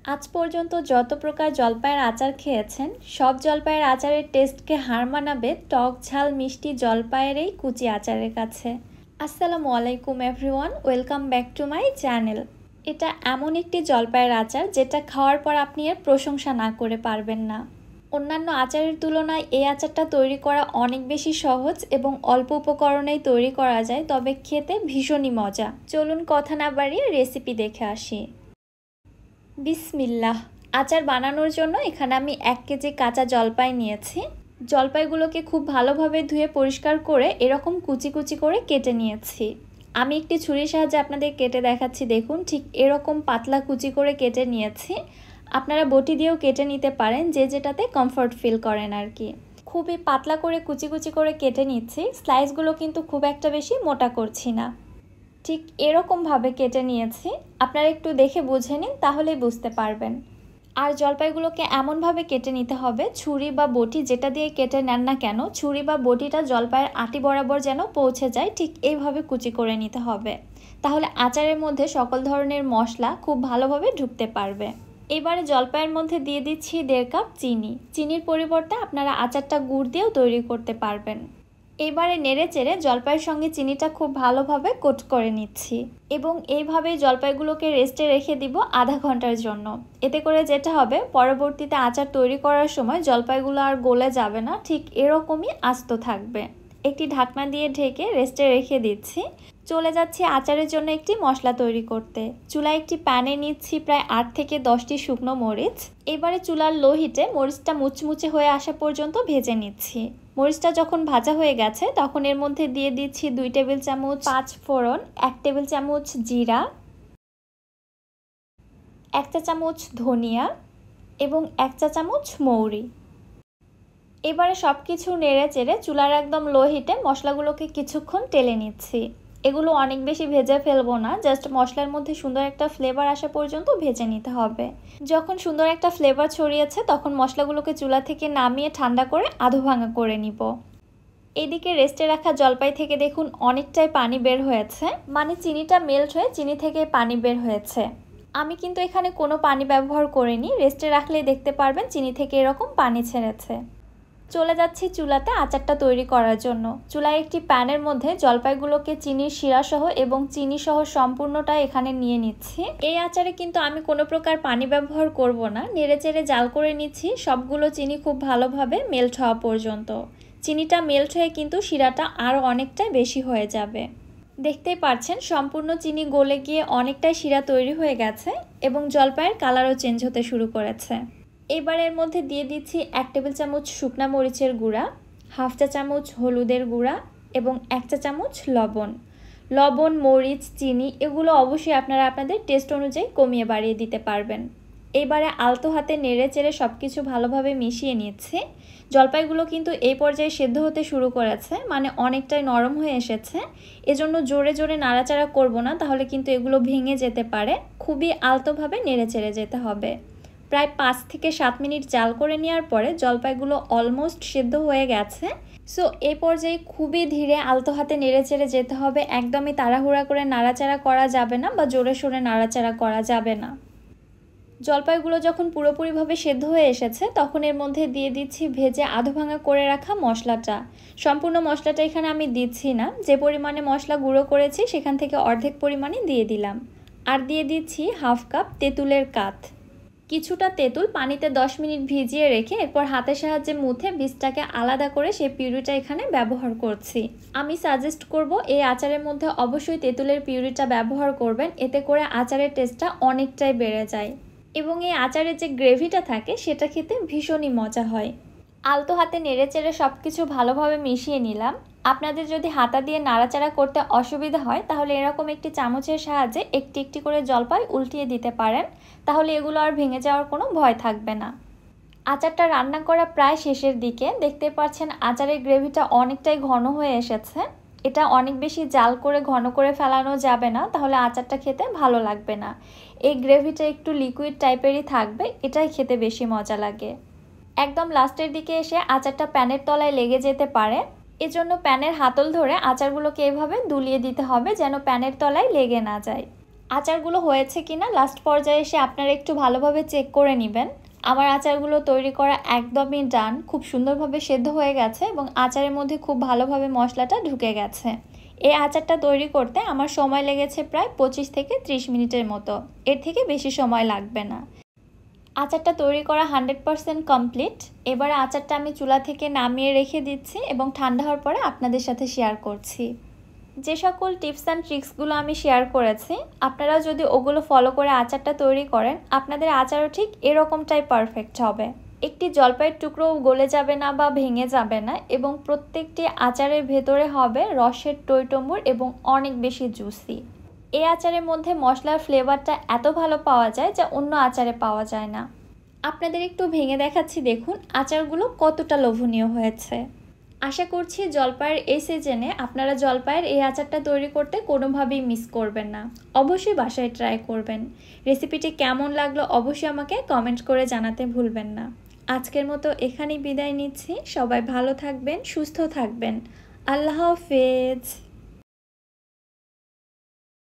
আজ পর্যন্ত যত প্রকার জলপাইয়ের আচার খেয়েছেন সব জলপাইয়ের আচারের টেস্টকে হার মানাবে টক ঝাল মিষ্টি জলপাইয়ের এই কুচি আচারের কাছে। আসসালামু আলাইকুম everyone, welcome back to my channel. এটা এমন একটি জলপাইয়ের আচার যেটা খাওয়ার পর আপনি এর প্রশংসা না করে পারবেন না। অন্যান্য আচারের তুলনায় এই আচারটা তৈরি করা অনেক বেশি সহজ এবং অল্প উপকরণেই তৈরি করা যায়, তবে খেতে ভীষণই মজা। চলুন কথা না বাড়িয়ে রেসিপি দেখে আসি। বিসমিল্লাহ। আচার বানানোর জন্য এখানে আমি 1 কেজি কাঁচা জলপাই নিয়েছি। জলপাইগুলোকে খুব ভালোভাবে ধুয়ে পরিষ্কার করে এরকম কুচি কুচি করে কেটে নিয়েছি। আমি একটি ছুরির সাহায্যে আপনাদের কেটে দেখাচ্ছি। দেখুন, ঠিক এরকম পাতলা কুচি করে কেটে নিয়েছি। আপনারা বটি দিয়েও কেটে নিতে পারেন, যে যেটাতে কমফর্ট ফিল করেন আর কি। খুবই পাতলা করে কুচি কুচি করে কেটে নিচ্ছি। স্লাইসগুলো কিন্তু খুব একটা বেশি মোটা করছি না, ঠিক এরকমভাবে কেটে নিয়েছি। আপনারা একটু দেখে বুঝে নিন, তাহলেই বুঝতে পারবেন। আর জলপাইগুলোকে এমনভাবে কেটে নিতে হবে, ছুরি বা বটি যেটা দিয়ে কেটে নেন না কেন, ছুরি বা বটিটা জলপাইয়ের আটি বরাবর যেন পৌঁছে যায়, ঠিক এইভাবে কুচি করে নিতে হবে। তাহলে আচারের মধ্যে সকল ধরনের মশলা খুব ভালোভাবে ঢুকতে পারবে। এবারে জলপাইয়ের মধ্যে দিয়ে দিচ্ছি 1.5 কাপ চিনি। চিনির পরিবর্তে আপনারা আচারটা গুড় দিয়েও তৈরি করতে পারবেন। এবারে নেড়ে চেড়ে জলপাইয়ের সঙ্গে চিনিটা খুব ভালোভাবে কোট করে নিচ্ছি এবং এইভাবে জলপাইগুলোকে রেস্টে রেখে দিব আধা ঘন্টার জন্য। এতে করে যেটা হবে, পরবর্তীতে আচার তৈরি করার সময় জলপাইগুলো আর গলে যাবে না, ঠিক এরকমই আস্ত থাকবে। একটি ঢাকনা দিয়ে ঢেকে রেস্টে রেখে দিচ্ছি। চলে যাচ্ছি আচারের জন্য একটি মশলা তৈরি করতে। চুলায় একটি প্যানে নিচ্ছি প্রায় 8 থেকে 10টি শুকনো মরিচ। এবারে চুলার লো হিটে মরিচটা মুচমুচে হয়ে আসা পর্যন্ত ভেজে নিচ্ছি। মরিচটা যখন ভাজা হয়ে গেছে তখন এর মধ্যে দিয়ে দিচ্ছি 2 টেবিল চামচ 5 ফোড়ন, 1 টেবিল চামচ জিরা, 1 চা চামচ ধনিয়া এবং 1 চা চামচ মৌরি। এবারে সব কিছু নেড়ে চেড়ে চুলার একদম লো হিটে মশলাগুলোকে কিছুক্ষণ টেলে নিচ্ছি। এগুলো অনেক বেশি ভেজে ফেলবো না, জাস্ট মশলার মধ্যে সুন্দর একটা ফ্লেভার আসা পর্যন্ত ভেজে নিতে হবে। যখন সুন্দর একটা ফ্লেভার ছড়িয়েছে তখন মশলাগুলোকে চুলা থেকে নামিয়ে ঠান্ডা করে আধো ভাঙা করে নিব। এদিকে রেস্টে রাখা জলপাই থেকে দেখুন অনেকটাই পানি বের হয়েছে, মানে চিনিটা মেল্ট হয়ে চিনি থেকে পানি বের হয়েছে। আমি কিন্তু এখানে কোনো পানি ব্যবহার করিনি, রেস্টে রাখলেই দেখতে পারবেন চিনি থেকে এরকম পানি ছেড়েছে। চলে যাচ্ছি চুলাতে আচারটা তৈরি করার জন্য। চুলায় একটি প্যানের মধ্যে জলপাইগুলোকে চিনির শিরাসহ এবং চিনি সহ সম্পূর্ণটা এখানে নিয়ে নিচ্ছি। এই আচারে কিন্তু আমি কোনো প্রকার পানি ব্যবহার করব না, নেড়েচেড়ে জাল করে নিচ্ছি সবগুলো চিনি খুব ভালোভাবে মেল্ট হওয়া পর্যন্ত। চিনিটা মেল্ট হয়ে কিন্তু শিরাটা আরও অনেকটাই বেশি হয়ে যাবে। দেখতেই পাচ্ছেন সম্পূর্ণ চিনি গলে গিয়ে অনেকটাই শিরা তৈরি হয়ে গেছে এবং জলপাইয়ের কালারও চেঞ্জ হতে শুরু করেছে। এবার এর মধ্যে দিয়ে দিচ্ছি 1 টেবিল চামচ শুকনা মরিচের গুঁড়া, 1/2 চা চামচ হলুদের গুঁড়া এবং 1 চা চামচ লবণ। লবণ, মরিচ, চিনি এগুলো অবশ্যই আপনারা আপনাদের টেস্ট অনুযায়ী কমিয়ে বাড়িয়ে দিতে পারবেন। এবারে আলতো হাতে নেড়ে চেড়ে সব কিছু ভালোভাবে মিশিয়ে নিচ্ছি। জলপাইগুলো কিন্তু এই পর্যায়ে সেদ্ধ হতে শুরু করেছে, মানে অনেকটাই নরম হয়ে এসেছে। এজন্য জোরে জোরে নাড়াচাড়া করব না, তাহলে কিন্তু এগুলো ভেঙে যেতে পারে। খুবই আলতোভাবে নেড়ে চেড়ে যেতে হবে। প্রায় 5 থেকে 7 মিনিট জাল করে নেওয়ার পরে জলপাইগুলো অলমোস্ট সেদ্ধ হয়ে গেছে। সো এই পর্যায়ে খুবই ধীরে আলতো হাতে নেড়ে চেড়ে যেতে হবে, একদমই তাড়াহুড়া করে নাড়াচাড়া করা যাবে না বা জোরে সোরে নাড়াচাড়া করা যাবে না। জলপাইগুলো যখন পুরোপুরিভাবে সেদ্ধ হয়ে এসেছে তখন এর মধ্যে দিয়ে দিচ্ছি ভেজে আধো ভাঙা করে রাখা মশলাটা। সম্পূর্ণ মশলাটা এখানে আমি দিচ্ছি না, যে পরিমাণে মশলা গুঁড়ো করেছি সেখান থেকে অর্ধেক পরিমাণে দিয়ে দিলাম। আর দিয়ে দিচ্ছি 1/2 কাপ তেঁতুলের কাঠ। কিছুটা তেঁতুল পানিতে 10 মিনিট ভিজিয়ে রেখে এরপর হাতের সাহায্যে মুথে বীজটাকে আলাদা করে সেই পিউরিটা এখানে ব্যবহার করছি। আমি সাজেস্ট করব এই আচারের মধ্যে অবশ্যই তেঁতুলের পিউরিটা ব্যবহার করবেন, এতে করে আচারের টেস্টটা অনেকটাই বেড়ে যায় এবং এই আচারের যে গ্রেভিটা থাকে সেটা খেতে ভীষণই মজা হয়। আলতো হাতে নেড়ে চেড়ে সব কিছু ভালোভাবে মিশিয়ে নিলাম। আপনাদের যদি হাতা দিয়ে নাড়াচাড়া করতে অসুবিধা হয় তাহলে এরকম একটি চামচের সাহায্যে একটি একটি করে জলপাই উল্টিয়ে দিতে পারেন, তাহলে এগুলো আর ভেঙে যাওয়ার কোনো ভয় থাকবে না। আচারটা রান্না করা প্রায় শেষের দিকে। দেখতে পাচ্ছেন আচারের গ্রেভিটা অনেকটাই ঘন হয়ে এসেছে। এটা অনেক বেশি জাল করে ঘন করে ফেলানো যাবে না, তাহলে আচারটা খেতে ভালো লাগবে না। এই গ্রেভিটা একটু লিকুইড টাইপেরই থাকবে, এটাই খেতে বেশি মজা লাগে। একদম লাস্টের দিকে এসে আচারটা প্যানের তলায় লেগে যেতে পারে, এজন্য প্যানের হাতল ধরে আচারগুলোকে এভাবে দুলিয়ে দিতে হবে যেন প্যানের তলায় লেগে না যায়। আচারগুলো হয়েছে কিনা লাস্ট পর্যায়ে এসে আপনারা একটু ভালোভাবে চেক করে নেবেন। আমার আচারগুলো তৈরি করা একদমই ডান, খুব সুন্দরভাবে সেদ্ধ হয়ে গেছে এবং আচারের মধ্যে খুব ভালোভাবে মশলাটা ঢুকে গেছে। এই আচারটা তৈরি করতে আমার সময় লেগেছে প্রায় 25 থেকে 30 মিনিটের মতো, এর থেকে বেশি সময় লাগবে না। আচারটা তৈরি করা 100% কমপ্লিট। এবারে আচারটা আমি চুলা থেকে নামিয়ে রেখে দিচ্ছি এবং ঠান্ডা হওয়ার পরে আপনাদের সাথে শেয়ার করছি। যে সকল টিপস অ্যান্ড ট্রিক্সগুলো আমি শেয়ার করেছি, আপনারা যদি ওগুলো ফলো করে আচারটা তৈরি করেন, আপনাদের আচারও ঠিক এরকমটাই পারফেক্ট হবে। একটি জলপাইয়ের টুকরো গলে যাবে না বা ভেঙে যাবে না এবং প্রত্যেকটি আচারের ভেতরে হবে রসের টইটম্বুর এবং অনেক বেশি জুসি। এই আচারের মধ্যে মশলার ফ্লেভারটা এত ভালো পাওয়া যায় যা অন্য আচারে পাওয়া যায় না। আপনাদের একটু ভেঙে দেখাচ্ছি, দেখুন আচারগুলো কতটা লোভনীয় হয়েছে। আশা করছি জলপাইয়ের এই সিজনে আপনারা জলপাইয়ের এই আচারটা তৈরি করতে কোনোভাবেই মিস করবেন না। অবশ্যই বাসায় ট্রাই করবেন। রেসিপিটি কেমন লাগলো অবশ্যই আমাকে কমেন্ট করে জানাতে ভুলবেন না। আজকের মতো এখানেই বিদায় নিচ্ছি। সবাই ভালো থাকবেন, সুস্থ থাকবেন। আল্লাহ হাফেজ।